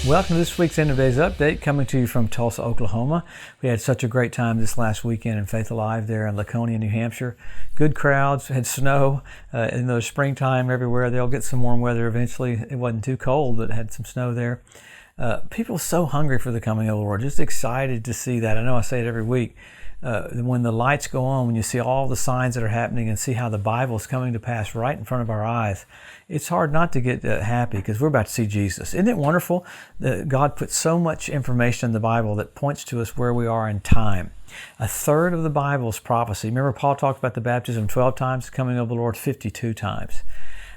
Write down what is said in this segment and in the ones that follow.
Welcome to this week's End of Days Update, coming to you from Tulsa, Oklahoma. We had such a great time this last weekend in Faith Alive there in Laconia, New Hampshire. Good crowds, had snow in the springtime everywhere. They'll get some warm weather eventually. It wasn't too cold, but had some snow there. People so hungry for the coming of the Lord, just excited to see that. I know I say it every week. When the lights go on, when you see all the signs that are happening and see how the Bible is coming to pass right in front of our eyes, it's hard not to get happy because we're about to see Jesus. Isn't it wonderful that God put so much information in the Bible that points to us where we are in time? A third of the Bible is prophecy. Remember, Paul talked about the baptism 12 times, the coming of the Lord 52 times.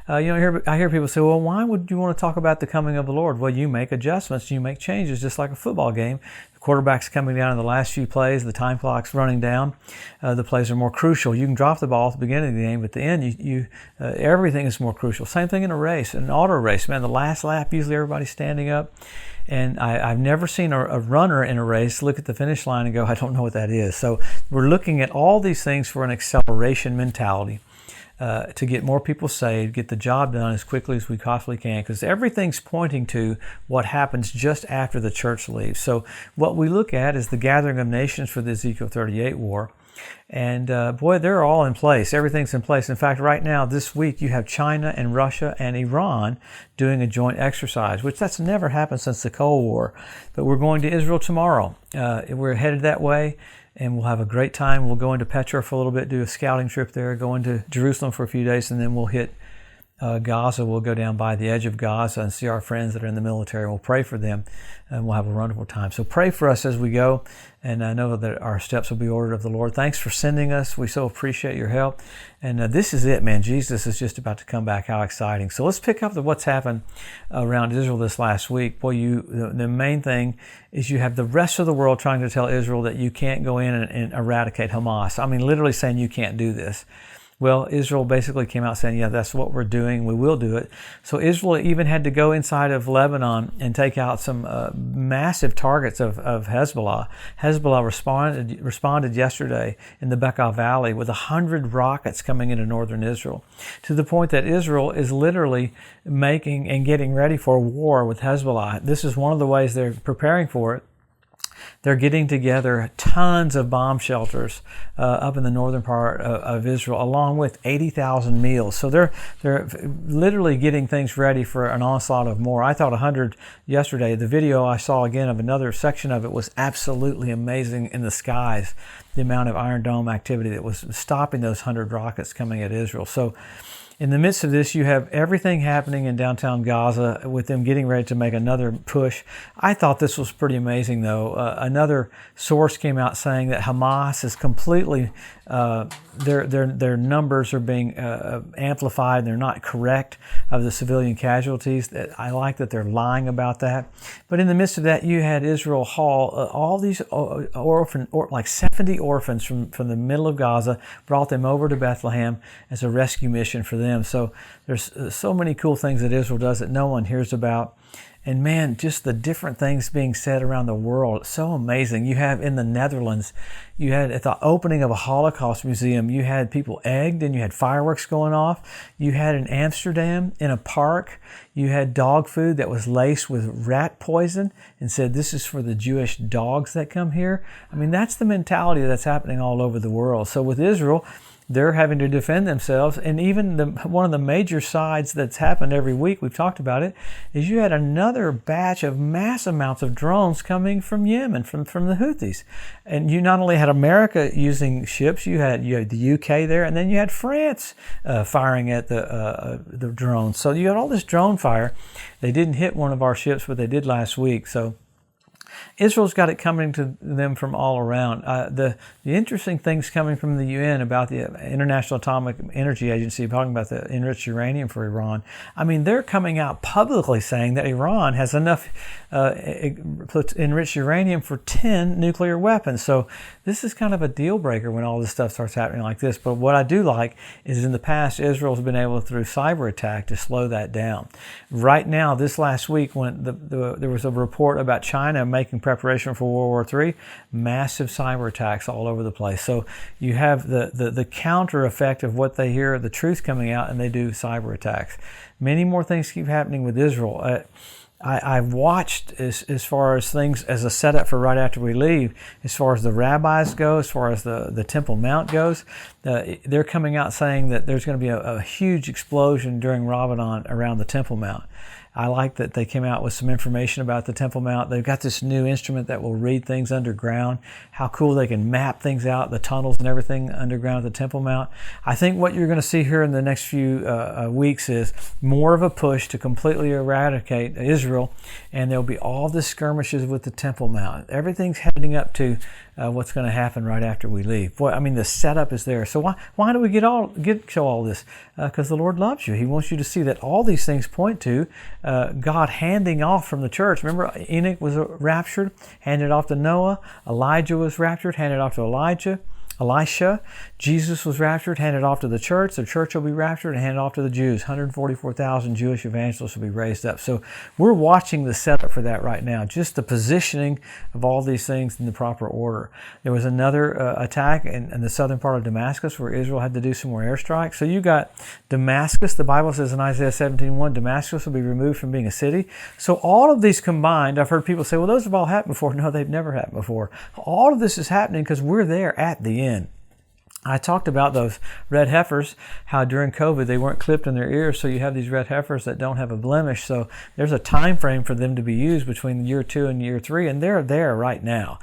I hear people say, well, why would you want to talk about the coming of the Lord? Well, you make adjustments, you make changes, just like a football game. The quarterback's coming down in the last few plays, the time clock's running down, the plays are more crucial. You can drop the ball at the beginning of the game, but at the end, everything is more crucial. Same thing in a race, an auto race. Man, the last lap, usually everybody's standing up. And I've never seen a runner in a race look at the finish line and go, I don't know what that is. So we're looking at all these things for an acceleration mentality. To get more people saved, get the job done as quickly as we possibly can, because everything's pointing to what happens just after the church leaves. So what we look at is the gathering of nations for the Ezekiel 38 war. And boy, they're all in place. Everything's in place. In fact, right now, this week, you have China and Russia and Iran doing a joint exercise, which that's never happened since the Cold War. But we're going to Israel tomorrow. We're headed that way. And we'll have a great time. We'll go into Petra for a little bit, do a scouting trip there, go into Jerusalem for a few days, and then we'll hit Gaza. We'll go down by the edge of Gaza and see our friends that are in the military. We'll pray for them, and we'll have a wonderful time. So pray for us as we go, and I know that our steps will be ordered of the Lord. Thanks for sending us. We so appreciate your help. And this is it, man. Jesus is just about to come back. How exciting. So let's pick up what's happened around Israel this last week. Boy, the main thing is you have the rest of the world trying to tell Israel that you can't go in and eradicate Hamas. I mean, literally saying you can't do this. Well, Israel basically came out saying, yeah, that's what we're doing. We will do it. So Israel even had to go inside of Lebanon and take out some massive targets of Hezbollah. Hezbollah responded yesterday in the Bekaa Valley with 100 rockets coming into northern Israel, to the point that Israel is literally making and getting ready for war with Hezbollah. This is one of the ways they're preparing for it. They're getting together tons of bomb shelters up in the northern part of Israel, along with 80,000 meals. So they're literally getting things ready for an onslaught of more. I thought 100 yesterday. The video I saw again of another section of it was absolutely amazing in the skies. The amount of Iron Dome activity that was stopping those 100 rockets coming at Israel. So in the midst of this, you have everything happening in downtown Gaza with them getting ready to make another push. I thought this was pretty amazing, though. Another source came out saying that Hamas is completely, their numbers are being amplified. They're not correct of the civilian casualties. I like that they're lying about that. But in the midst of that, you had Israel haul all these like 70 orphans from the middle of Gaza, brought them over to Bethlehem as a rescue mission for them. So there's so many cool things that Israel does that no one hears about. And man, just the different things being said around the world, so amazing. You have in the Netherlands, you had at the opening of a Holocaust museum, you had people egged and you had fireworks going off. You had in Amsterdam, in a park, you had dog food that was laced with rat poison and said, this is for the Jewish dogs that come here. I mean, that's the mentality that's happening all over the world. So with Israel, they're having to defend themselves. And even one of the major sides that's happened every week, we've talked about it, is you had another batch of mass amounts of drones coming from Yemen, from the Houthis. And you not only had America using ships, you had the UK there, and then you had France firing at the drones. So you had all this drone fire. They didn't hit one of our ships, but they did last week. So Israel's got it coming to them from all around. The interesting things coming from the UN about the International Atomic Energy Agency, talking about the enriched uranium for Iran. I mean, they're coming out publicly saying that Iran has enough enriched uranium for 10 nuclear weapons. So this is kind of a deal breaker when all this stuff starts happening like this. But what I do like is in the past, Israel's been able, through cyber attack, to slow that down. Right now, this last week, when there was a report about China making preparation for World War III, massive cyber attacks all over the place. So you have the counter effect of what they hear, the truth coming out, and they do cyber attacks. Many more things keep happening with Israel. I've watched as far as things as a setup for right after we leave, as far as the rabbis go, as far as the Temple Mount goes. They're coming out saying that there's going to be a huge explosion during Ramadan around the Temple Mount. I like that they came out with some information about the Temple Mount. They've got this new instrument that will read things underground. How cool they can map things out, the tunnels and everything underground at the Temple Mount. I think what you're going to see here in the next few weeks is more of a push to completely eradicate Israel, and there'll be all the skirmishes with the Temple Mount. Everything's heading up to what's going to happen right after we leave. Boy, I mean, the setup is there. So why do we show all this? Because the Lord loves you. He wants you to see that all these things point to God handing off from the church. Remember, Enoch was raptured, handed off to Noah. Elijah was raptured, handed off to Elisha. Jesus was raptured, handed off to the church. The church will be raptured and handed off to the Jews. 144,000 Jewish evangelists will be raised up. So we're watching the setup for that right now, just the positioning of all these things in the proper order. There was another attack in the southern part of Damascus where Israel had to do some more airstrikes. So you got Damascus. The Bible says in Isaiah 17:1, Damascus will be removed from being a city. So all of these combined, I've heard people say, well, those have all happened before. No, they've never happened before. All of this is happening because we're there at the end. I talked about those red heifers, how during COVID they weren't clipped in their ears, so you have these red heifers that don't have a blemish. So there's a time frame for them to be used between year 2 and year 3, and they're there right now.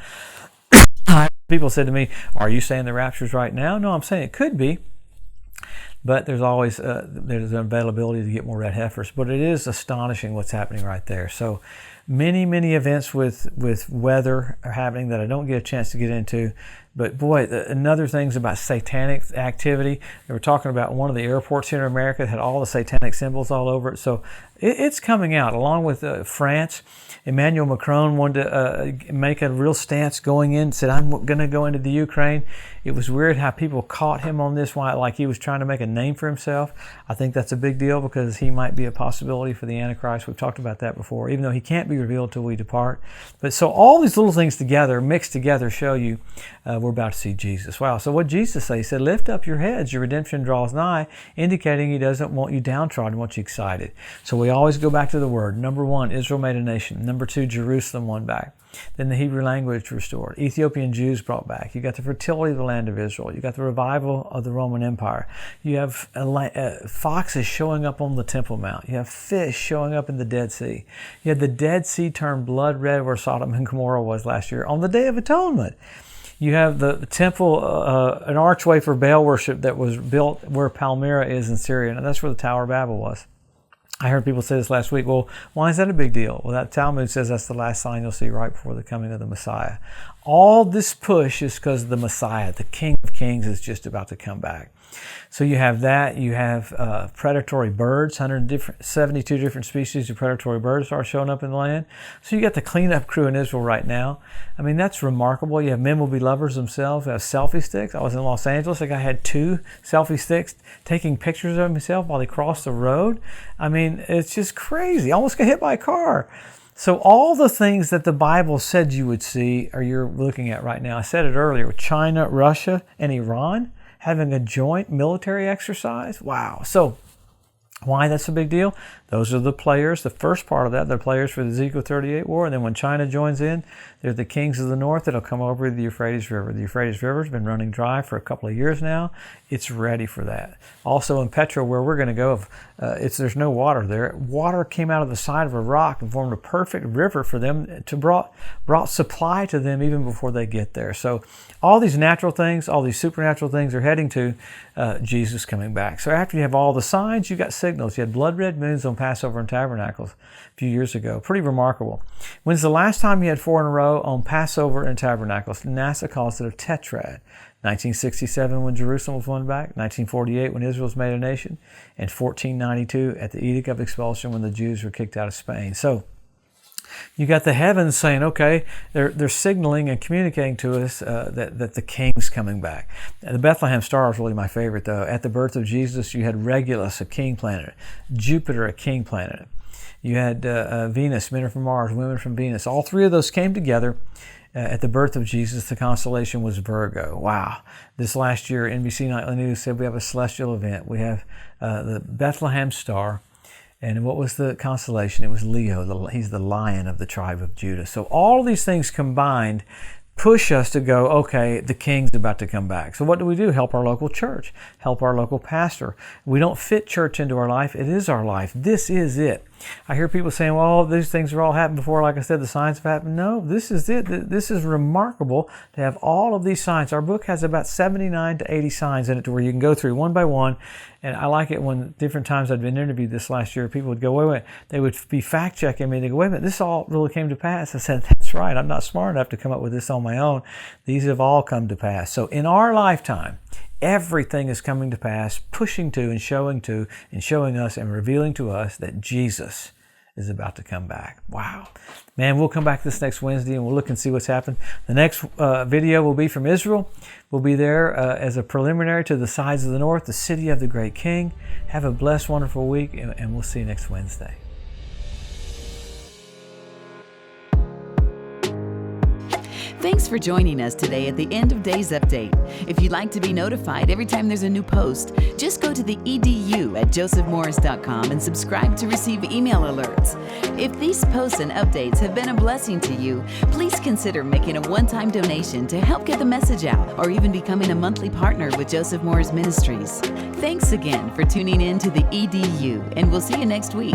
People said to me, are you saying the rapture's right now? No, I'm saying it could be. But there's always there's an availability to get more red heifers. But it is astonishing what's happening right there. So many events with weather are happening that I don't get a chance to get into. But boy, another thing's about satanic activity. They were talking about one of the airports here in America that had all the satanic symbols all over it. So it's coming out, along with France. Emmanuel Macron wanted to make a real stance going in, said, I'm going to go into the Ukraine. It was weird how people caught him on this, like he was trying to make a name for himself. I think that's a big deal because he might be a possibility for the Antichrist. We've talked about that before, even though he can't be revealed till we depart. But so all these little things together, mixed together, show you we're about to see Jesus. Wow. So what Jesus said, he said, lift up your heads, your redemption draws nigh, indicating he doesn't want you downtrodden, he wants you excited. So we always go back to the word. Number 1, Israel made a nation. Number 2, Jerusalem won back. Then the Hebrew language restored. Ethiopian Jews brought back. You got the fertility of the land of Israel. You got the revival of the Roman Empire. You have foxes showing up on the Temple Mount. You have fish showing up in the Dead Sea. You had the Dead Sea turned blood red where Sodom and Gomorrah was last year on the Day of Atonement. You have the temple, an archway for Baal worship that was built where Palmyra is in Syria, and that's where the Tower of Babel was. I heard people say this last week, well, why is that a big deal? Well, that Talmud says that's the last sign you'll see right before the coming of the Messiah. All this push is because the Messiah, the King of Kings, is just about to come back. So you have that. You have predatory birds, 172 different species of predatory birds are showing up in the land. So you got the cleanup crew in Israel right now. I mean, that's remarkable. You have men will be lovers themselves. They have selfie sticks. I was in Los Angeles. A guy had 2 selfie sticks taking pictures of himself while he crossed the road. I mean, it's just crazy. Almost got hit by a car. So all the things that the Bible said you would see are you're looking at right now. I said it earlier with China, Russia, and Iran having a joint military exercise. Wow. So why that's a big deal? Those are the players. The first part of that, they're players for the Ezekiel 38 war. And then when China joins in, they're the kings of the north that'll come over the Euphrates River. The Euphrates River has been running dry for a couple of years now. It's ready for that. Also in Petra, where we're going to go, there's no water there. Water came out of the side of a rock and formed a perfect river for them to brought supply to them even before they get there. So all these natural things, all these supernatural things are heading to Jesus coming back. So after you have all the signs, you got signals. You had blood red moons on Passover and Tabernacles a few years ago. Pretty remarkable. When's the last time you had 4 in a row on Passover and Tabernacles? NASA calls it a tetrad. 1967 when Jerusalem was won back, 1948 when Israel was made a nation, and 1492 at the Edict of Expulsion when the Jews were kicked out of Spain. So you got the heavens saying, okay, they're signaling and communicating to us that the king's coming back. The Bethlehem star is really my favorite, though. At the birth of Jesus, you had Regulus, a king planet, Jupiter, a king planet. You had Venus, men from Mars, women from Venus. All 3 of those came together at the birth of Jesus. The constellation was Virgo. Wow. This last year, NBC Nightly News said we have a celestial event. We have the Bethlehem star. And what was the constellation? It was Leo. He's the lion of the tribe of Judah. So all of these things combined push us to go, okay, the king's about to come back. So what do? Help our local church, help our local pastor. We don't fit church into our life. It is our life. This is it. I hear people saying, well, these things have all happened before. Like I said, the signs have happened. No, this is it. This is remarkable to have all of these signs. Our book has about 79 to 80 signs in it to where you can go through one by one. And I like it when different times I've been interviewed this last year, people would go, wait. They would be fact checking me. They go, wait a minute, this all really came to pass. I said, that's right. I'm not smart enough to come up with this on my own. These have all come to pass. So in our lifetime, everything is coming to pass, pushing to and showing us and revealing to us that Jesus is about to come back. Wow. Man, we'll come back this next Wednesday and we'll look and see what's happened. The next video will be from Israel. We'll be there as a preliminary to the sides of the north, the city of the great king. Have a blessed, wonderful week, and we'll see you next Wednesday. Thanks for joining us today at the End of Days Update. If you'd like to be notified every time there's a new post, just go to the EDU at josephmorris.com and subscribe to receive email alerts. If these posts and updates have been a blessing to you, please consider making a one-time donation to help get the message out, or even becoming a monthly partner with Joseph Morris Ministries. Thanks again for tuning in to the EDU, and we'll see you next week.